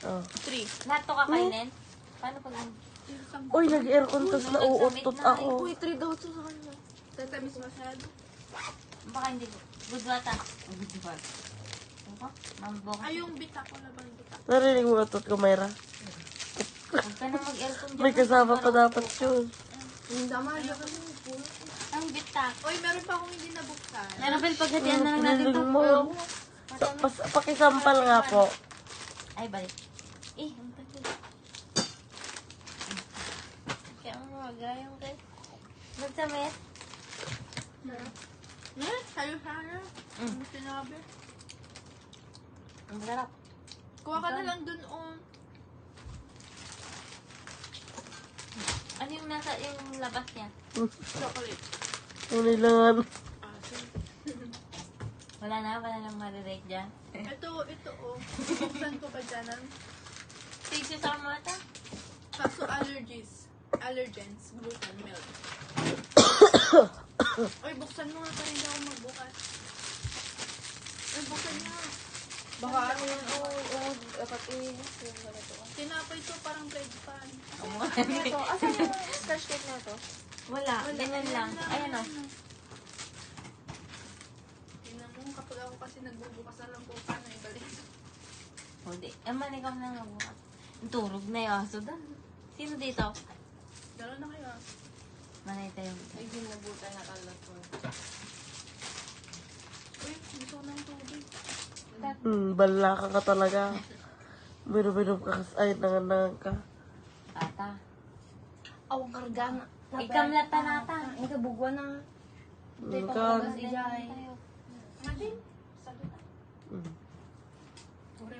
Oh. 3. Lahat to kakainin? Paano pag... Uy, nag-aircon tas nauutot ako. Uy, 3 daw to sa kanya. Tatamis masyado. Baka hindi ko. Good bata. Good bata. Ako? Mambo ka. Ay, yung bitak ko na bang bitak? Narinig mo utot ko, Mayra? Huwag ka na mag-aircon dyan. May kasama pa dapat yun. Yung dama, ayaw ka na. Ang bitak. Uy, meron pa akong hindi nabuksan. Annabelle, paghatian na lang natin to. Piniling mo. Pakisampal nga po. Ay, balik. Ang tagal. Kaya ang mga gayong kay... Magsamit. Sayo-sayo. Ano sinabi? Ang sarap. Kuha ka na lang dun, oh. Ano yung nasa, yung labas niya? Chocolate. Unilangan. Wala nang marirate dyan. Ito, oh. Buksan ko ba dyan? Tigsi sa mata. Kaso allergens, gluten, milk. Uy, buksan mo nga pa rin ako magbukas. Uy, buksan niya. Baka ano yun, kapatinis yung ganito. Tinapay to, parang bread pan. Asan yung scratch tape na ito? Wala, ganyan lang. Ayan o. Tingnan mo, kapag ako kasi nagbubukas na lang po, paano ibalik? Hindi. Eman, ikaw na nga bukas. Turog na yung aso doon. Sino dito? Gano'n na kayo. Manay tayo. Ay, ginabutan na kalat ko. Uy, gusto ko ng tubig. Bala ka talaga. Binom-binom ka kasi ay nanganang ka. Tata. Aw, karga na. Ikamlat na nata. Ikabugwa na. Kan.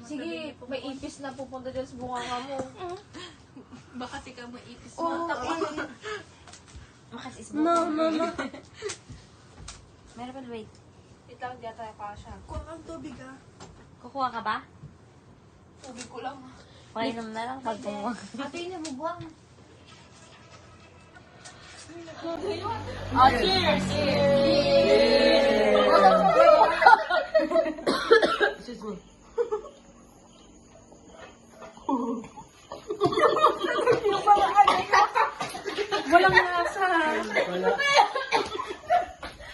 Sige, may ipis na pupunta dyan sa bunganga mo. Baka tika may ipis mo. Makasis mo. No. Meron pa, wait. Itawag yata yung kasha. Kuha kang tubig ah. Kukuha ka ba? Tubig ko lang. Painom na lang pag kumuha. Ate, niya bubuang. Excuse me. Walang lasa.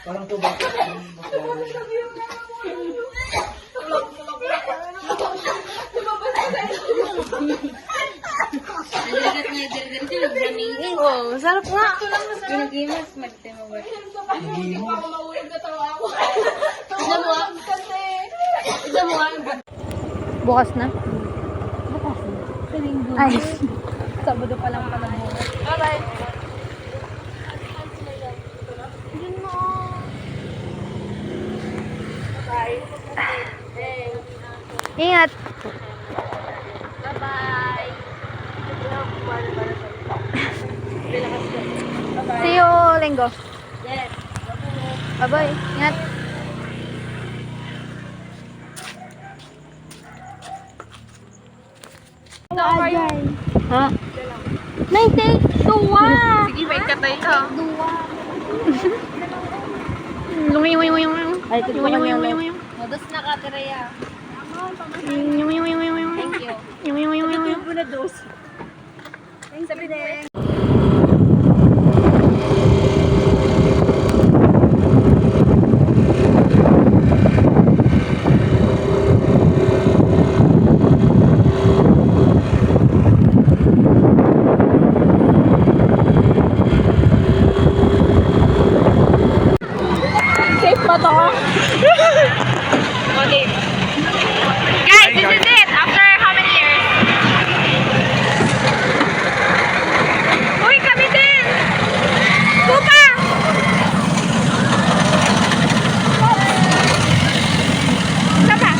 Parang to ba? Oh, sarap nga. Ginagimas, magtema ba? Bukas na? Bukas na. Ay. Sabado pa lang pala mo. Alright. Ingat. Bye-bye. See you, Linggo. Yes. Bye-bye. Ingat. Ha? Nay, take dua. Sige, wait ka tayo. Ay, Modus na ka, Tereya. Thank you. Sabi din. Safe pa to? Okay. Guys, this is it. After how many years? Uy, kami din! Pupa! Sapa?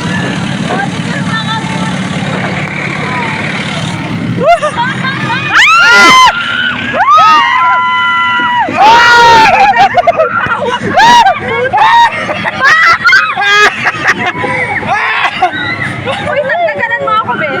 Uy, nagdaganan mo ako, be.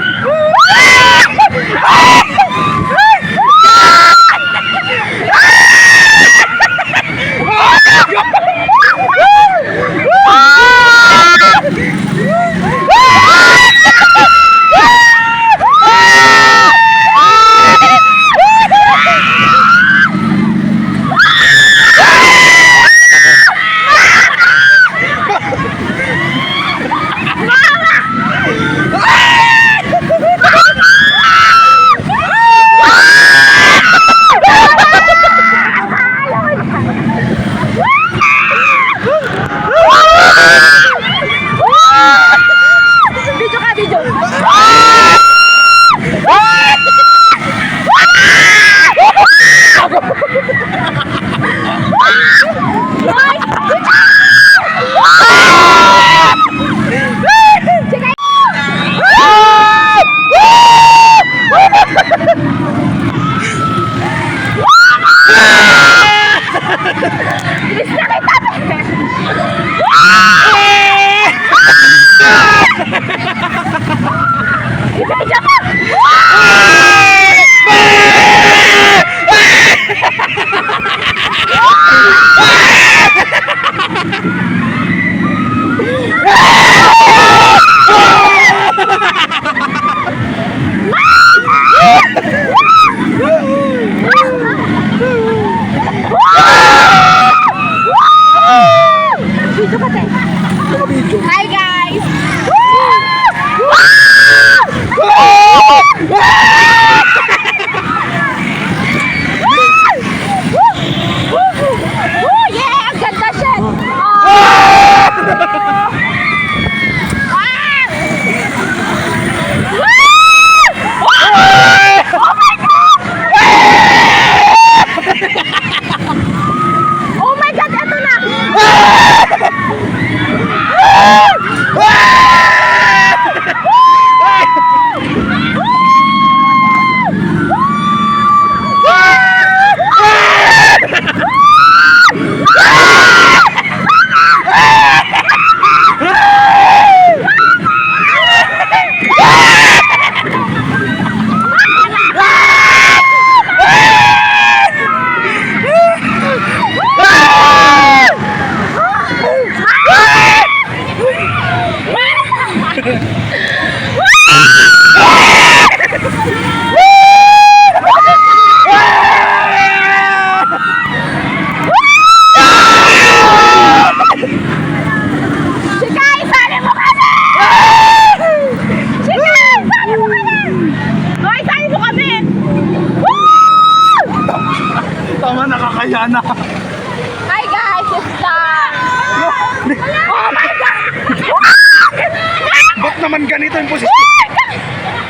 naman ganito yung posisyon.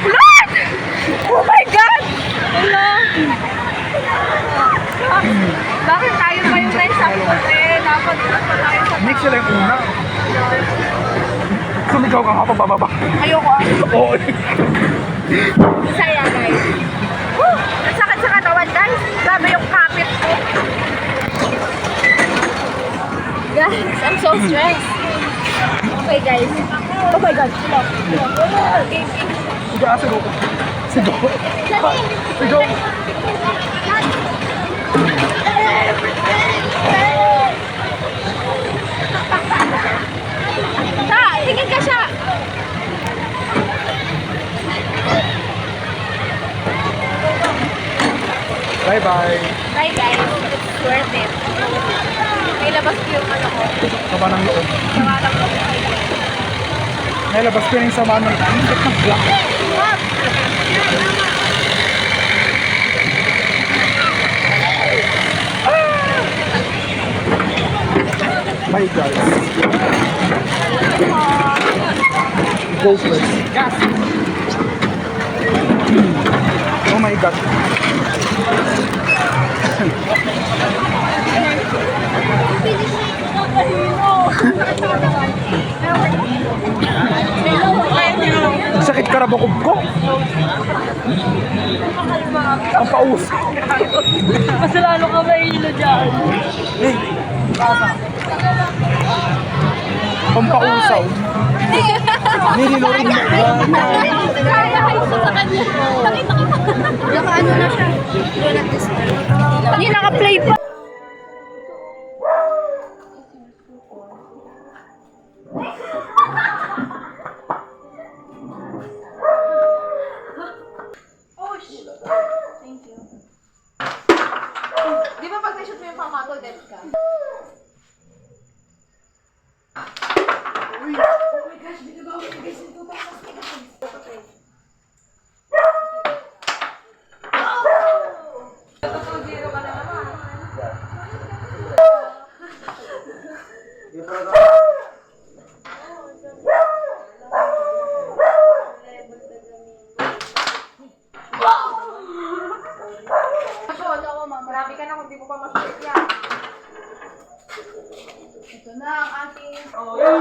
Lord! Oh my God! Hello? Bakit tayo pa yung naisakot eh? Dapat pa tayo sa Nick sila yung una. Sumigaw ka nga pa bababa. Ayoko ah. Oo. Saya guys. Woo! Ang sakit sa katawan guys. Grabe yung kapit ko. Guys, I'm so stressed. Okay guys. Oh my God. Hello. Okay. Sigaw, sigaw. Sigaw. Sigaw. Ta, tingin ka siya. Bye-bye. Bye guys. It's worth it. May labas ko yung ano ko. Sama ng loob. Nawalan ko. Nailabas ko yung sama ng black. My God. Go first. Oh my God. Sakit karabakog ko. Ang paus. Mas lalo ka mahilo dyan. Pampausaw. Nililorin mo. Kaya kayo sa kanya. Naka-ano na siya. Do not disturb. Hindi naka-play pa. Di ba pag na-shoot mo yung pamato, dead ka? Marami ka na kung di mo pa masakit yan. Ito na ang ating... Oh, yun.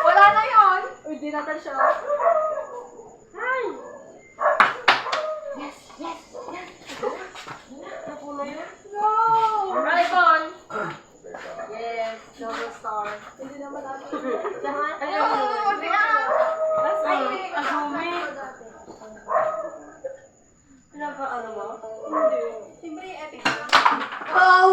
Wala na yun. Uy, di natin siya. Ay! Yes. Napuno yun? No! Icon! Yes, double star. Hindi naman natin. Ayun! That's it. Asumi. Pinaka-ano mo? Hindi. Siyempre yung epic. Oh!